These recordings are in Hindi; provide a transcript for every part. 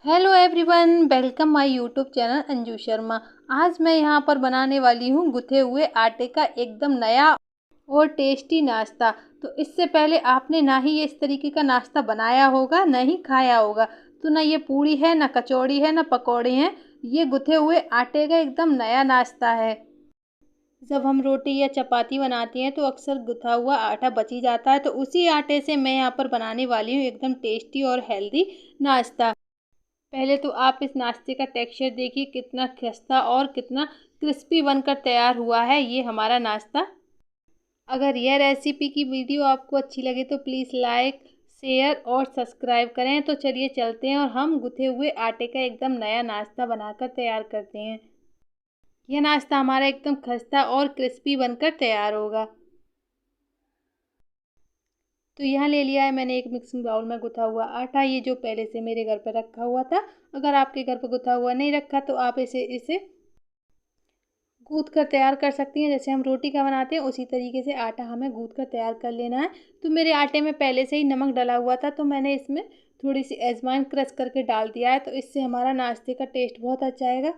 Hello everyone, welcome my YouTube channel Anju Sharma. आज मैं यहाँ पर बनाने वाली हूँ गुथे हुए आटे का एकदम नया और टेस्टी नाश्ता। तो इससे पहले आपने ना ही इस तरीके का नाश्ता बनाया होगा, ना ही खाया होगा। तो ना ये पूड़ी है, ना कचौड़ी है, ना पकौड़े हैं। ये गुथे हुए आटे का एकदम नया नाश्ता है। जब हम रोटी या चपाती बनाते हैं तो अक्सर गुथा हुआ आटा बच ही जाता है। तो उसी आटे से मैं यहाँ पर बनाने वाली हूँ एकदम टेस्टी और हेल्दी नाश्ता। पहले तो आप इस नाश्ते का टेक्सचर देखिए, कितना खस्ता और कितना क्रिस्पी बनकर तैयार हुआ है ये हमारा नाश्ता। अगर यह रेसिपी की वीडियो आपको अच्छी लगे तो प्लीज़ लाइक, शेयर और सब्सक्राइब करें। तो चलिए चलते हैं और हम गुथे हुए आटे का एकदम नया नाश्ता बनाकर तैयार करते हैं। यह नाश्ता हमारा एकदम खस्ता और क्रिस्पी बनकर तैयार होगा। तो यहाँ ले लिया है मैंने एक मिक्सिंग बाउल में गुथा हुआ आटा, ये जो पहले से मेरे घर पर रखा हुआ था। अगर आपके घर पर गुथा हुआ नहीं रखा तो आप इसे गूँथ कर तैयार कर सकती हैं। जैसे हम रोटी का बनाते हैं उसी तरीके से आटा हमें गूँथ कर तैयार कर लेना है। तो मेरे आटे में पहले से ही नमक डला हुआ था, तो मैंने इसमें थोड़ी सी अजवाइन क्रश करके डाल दिया है। तो इससे हमारा नाश्ते का टेस्ट बहुत अच्छा आएगा।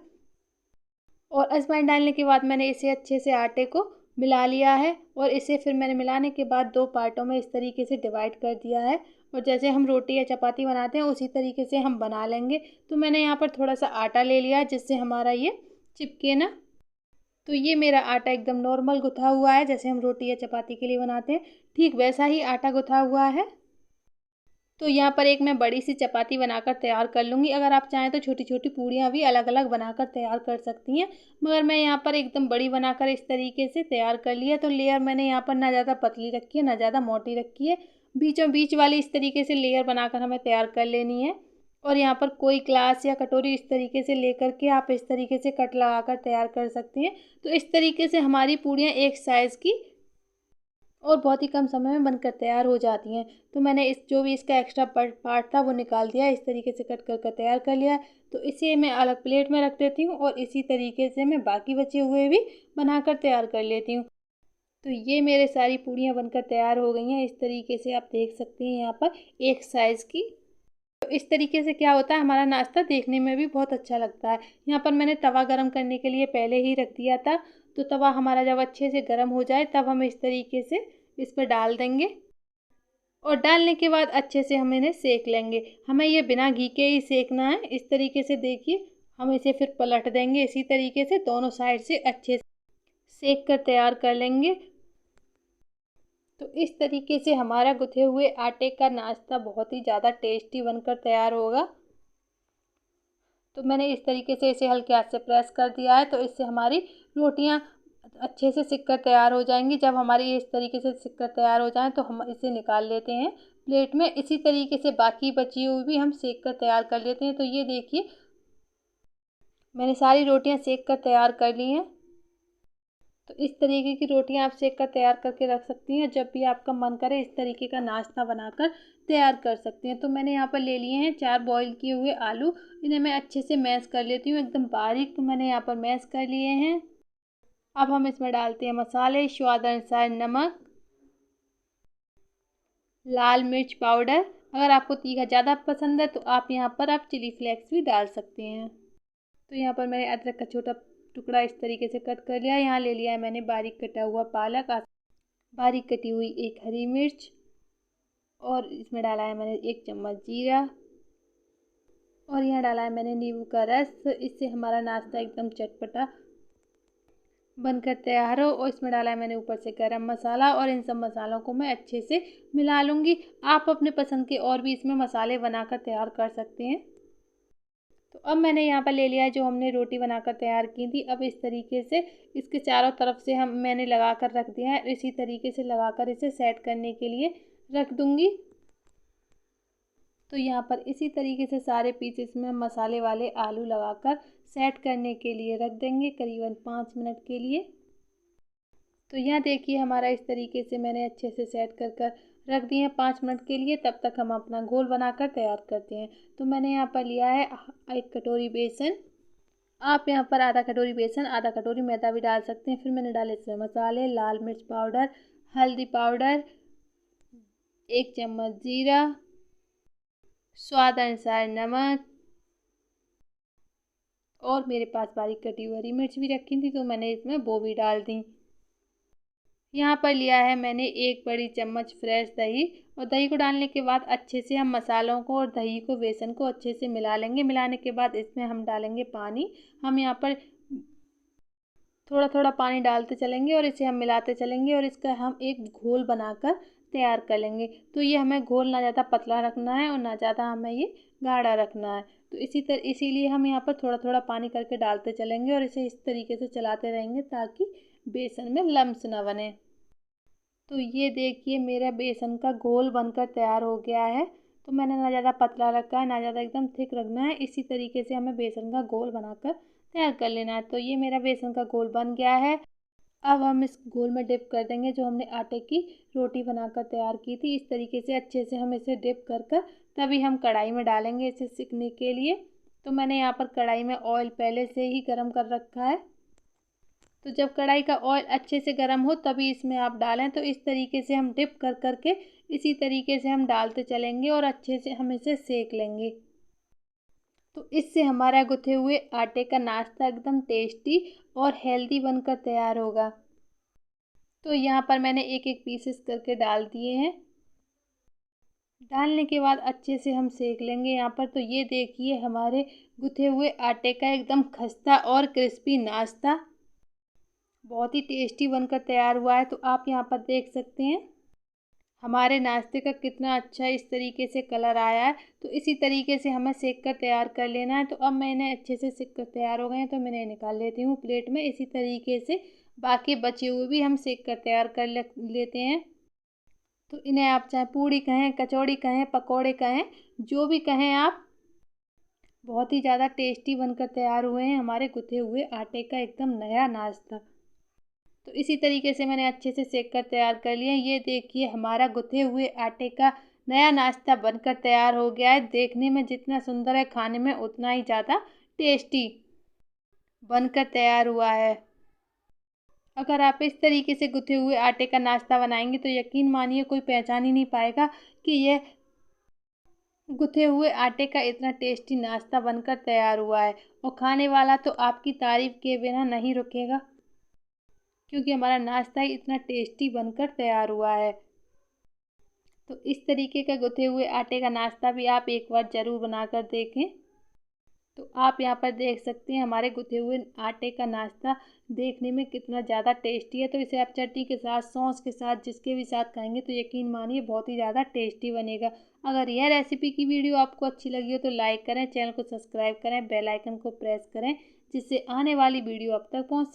और अजवाइन डालने के बाद मैंने इसे अच्छे से आटे को मिला लिया है। और इसे फिर मैंने मिलाने के बाद दो पार्टों में इस तरीके से डिवाइड कर दिया है। और जैसे हम रोटी या चपाती बनाते हैं उसी तरीके से हम बना लेंगे। तो मैंने यहाँ पर थोड़ा सा आटा ले लिया है जिससे हमारा ये चिपके ना। तो ये मेरा आटा एकदम नॉर्मल गुथा हुआ है, जैसे हम रोटी या चपाती के लिए बनाते हैं ठीक वैसा ही आटा गुथा हुआ है। तो यहाँ पर एक मैं बड़ी सी चपाती बनाकर तैयार कर लूँगी। अगर आप चाहें तो छोटी छोटी पूड़ियाँ भी अलग अलग बनाकर तैयार कर सकती हैं, मगर मैं यहाँ पर एकदम बड़ी बनाकर इस तरीके से तैयार कर लिया। तो लेयर मैंने यहाँ पर ना ज़्यादा पतली रखी है ना ज़्यादा मोटी रखी है, बीचों बीच वाली इस तरीके से लेयर बनाकर हमें तैयार कर लेनी है। और यहाँ पर कोई ग्लास या कटोरी इस तरीके से लेकर के आप इस तरीके से कट लगाकर तैयार कर सकती हैं। तो इस तरीके से हमारी पूड़ियाँ एक साइज़ की और बहुत ही कम समय में बनकर तैयार हो जाती हैं। तो मैंने इस जो भी इसका एक्स्ट्रा पार्ट था वो निकाल दिया, इस तरीके से कट कर तैयार कर लिया। तो इसे मैं अलग प्लेट में रख देती हूँ और इसी तरीके से मैं बाकी बचे हुए भी बनाकर तैयार कर लेती हूँ। तो ये मेरे सारी पूड़ियाँ बनकर तैयार हो गई हैं। इस तरीके से आप देख सकते हैं यहाँ पर एक साइज़ की। तो इस तरीके से क्या होता है, हमारा नाश्ता देखने में भी बहुत अच्छा लगता है। यहाँ पर मैंने तवा गरम करने के लिए पहले ही रख दिया था। तो तवा हमारा जब अच्छे से गरम हो जाए तब हम इस तरीके से इस पर डाल देंगे। और डालने के बाद अच्छे से हम इन्हें सेक लेंगे। हमें ये बिना घी के ही सेकना है। इस तरीके से देखिए, हम इसे फिर पलट देंगे इसी तरीके से दोनों साइड से अच्छे से सेक कर तैयार कर लेंगे। तो इस तरीके से हमारा गुथे हुए आटे का नाश्ता बहुत ही ज़्यादा टेस्टी बनकर तैयार होगा। तो मैंने इस तरीके से इसे हल्के हाथ से प्रेस कर दिया है। तो इससे हमारी रोटियां अच्छे से सिक कर तैयार हो जाएंगी। जब हमारी इस तरीके से सिक कर तैयार हो जाएं तो हम इसे निकाल लेते हैं प्लेट में। इसी तरीके से बाकी बची हुई भी हम सेक कर तैयार कर लेते हैं। तो ये देखिए, मैंने सारी रोटियां सेक कर तैयार कर ली हैं। तो इस तरीके की रोटियां आप सेक कर तैयार करके रख सकती हैं। जब भी आपका मन करे इस तरीके का नाश्ता बनाकर तैयार कर सकती हैं। तो मैंने यहाँ पर ले लिए हैं 4 बॉईल किए हुए आलू। इन्हें मैं अच्छे से मैश कर लेती हूँ एकदम बारीक। तो मैंने यहाँ पर मैश कर लिए हैं। अब हम इसमें डालते हैं मसाले, स्वाद अनुसार नमक, लाल मिर्च पाउडर। अगर आपको तीखा ज़्यादा पसंद है तो आप चिली फ्लेक्स भी डाल सकते हैं। तो यहाँ पर मैंने अदरक का छोटा टुकड़ा इस तरीके से कट कर लिया। यहाँ ले लिया है मैंने बारीक कटा हुआ पालक, बारीक कटी हुई एक हरी मिर्च, और इसमें डाला है मैंने 1 चम्मच जीरा, और यहाँ डाला है मैंने नींबू का रस। इससे हमारा नाश्ता एकदम चटपटा बनकर तैयार हो। और इसमें डाला है मैंने ऊपर से गरम मसाला, और इन सब मसालों को मैं अच्छे से मिला लूँगी। आप अपने पसंद के और भी इसमें मसाले बनाकर तैयार कर सकते हैं। तो अब मैंने यहाँ पर ले लिया है जो हमने रोटी बनाकर तैयार की थी। अब इस तरीके से इसके चारों तरफ से मैंने लगा कर रख दिया है। इसी तरीके से लगाकर इसे सेट करने के लिए रख दूँगी। तो यहाँ पर इसी तरीके से सारे पीसेस में हम मसाले वाले आलू लगाकर सेट करने के लिए रख देंगे करीबन 5 मिनट के लिए। तो यहाँ देखिए, हमारा इस तरीके से मैंने अच्छे से सेट कर कर रख दिए हैं 5 मिनट के लिए। तब तक हम अपना घोल बनाकर तैयार करते हैं। तो मैंने यहाँ पर लिया है 1 कटोरी बेसन। आप यहाँ पर आधा कटोरी बेसन आधा कटोरी मैदा भी डाल सकते हैं। फिर मैंने डाले इसमें मसाले, लाल मिर्च पाउडर, हल्दी पाउडर, 1 चम्मच जीरा, स्वाद अनुसार नमक, और मेरे पास बारीक कटी हुई हरी मिर्च भी रखी थी, तो मैंने इसमें वो भी डाल दी। यहाँ पर लिया है मैंने 1 बड़ी चम्मच फ्रेश दही, और दही को डालने के बाद अच्छे से हम मसालों को और दही को, बेसन को अच्छे से मिला लेंगे। मिलाने के बाद इसमें हम डालेंगे पानी। हम यहाँ पर थोड़ा थोड़ा पानी डालते चलेंगे और इसे हम मिलाते चलेंगे, और इसका हम एक घोल बनाकर तैयार कर लेंगे। तो ये हमें घोल ना ज़्यादा पतला रखना है और ना ज़्यादा हमें ये गाढ़ा रखना है। तो इसीलिए हम यहाँ पर थोड़ा थोड़ा पानी करके डालते चलेंगे और इसे इस तरीके से चलाते रहेंगे ताकि बेसन में लम्स ना बने। तो ये देखिए मेरा बेसन का घोल बनकर तैयार हो गया है। तो मैंने ना ज़्यादा पतला रखा है, ना ज़्यादा एकदम थिक रखना है। इसी तरीके से हमें बेसन का घोल बनाकर तैयार कर लेना है। तो ये मेरा बेसन का घोल बन गया है। अब हम इस घोल में डिप कर देंगे जो हमने आटे की रोटी बनाकर तैयार की थी। इस तरीके से अच्छे से हम इसे डिप कर कर तभी हम कढ़ाई में डालेंगे इसे सिकने के लिए। तो मैंने यहाँ पर कढ़ाई में ऑयल पहले से ही गर्म कर रखा है। तो जब कढ़ाई का ऑयल अच्छे से गर्म हो तभी इसमें आप डालें। तो इस तरीके से हम डिप कर करके इसी तरीके से हम डालते चलेंगे और अच्छे से हम इसे सेक लेंगे। तो इससे हमारा गुथे हुए आटे का नाश्ता एकदम टेस्टी और हेल्दी बनकर तैयार होगा। तो यहाँ पर मैंने एक एक पीसेस करके डाल दिए हैं। डालने के बाद अच्छे से हम सेक लेंगे यहाँ पर। तो ये देखिए हमारे गुथे हुए आटे का एकदम खस्ता और क्रिस्पी नाश्ता बहुत ही टेस्टी बनकर तैयार हुआ है। तो आप यहाँ पर देख सकते हैं हमारे नाश्ते का कितना अच्छा इस तरीके से कलर आया है। तो इसी तरीके से हमें सेक कर तैयार कर लेना है। तो अब मैंने अच्छे से सेक कर तैयार हो गए हैं, तो मैं इन्हें निकाल लेती हूँ प्लेट में। इसी तरीके से बाकी बचे हुए भी हम सेक कर तैयार कर लेते हैं। तो इन्हें आप चाहे पूड़ी कहें, कचौड़ी कहें, पकौड़े कहें, जो भी कहें आप, बहुत ही ज़्यादा टेस्टी बनकर तैयार हुए हैं हमारे गुथे हुए आटे का एकदम नया नाश्ता। तो इसी तरीके से मैंने अच्छे से सेक कर तैयार कर लिया। ये देखिए हमारा गुथे हुए आटे का नया नाश्ता बनकर तैयार हो गया है। देखने में जितना सुंदर है, खाने में उतना ही ज़्यादा टेस्टी बनकर तैयार हुआ है। अगर आप इस तरीके से गुथे हुए आटे का नाश्ता बनाएंगे तो यकीन मानिए कोई पहचान ही नहीं पाएगा कि यह गुथे हुए आटे का इतना टेस्टी नाश्ता बनकर तैयार हुआ है। और खाने वाला तो आपकी तारीफ किए बिना नहीं रुकेगा, क्योंकि हमारा नाश्ता ही इतना टेस्टी बनकर तैयार हुआ है। तो इस तरीके का गुथे हुए आटे का नाश्ता भी आप एक बार ज़रूर बनाकर देखें। तो आप यहाँ पर देख सकते हैं हमारे गुथे हुए आटे का नाश्ता देखने में कितना ज़्यादा टेस्टी है। तो इसे आप चटनी के साथ, सॉस के साथ, जिसके भी साथ खाएंगे तो यकीन मानिए बहुत ही ज़्यादा टेस्टी बनेगा। अगर यह रेसिपी की वीडियो आपको अच्छी लगी हो तो लाइक करें, चैनल को सब्सक्राइब करें, बेल आइकन को प्रेस करें, जिससे आने वाली वीडियो आप तक पहुँच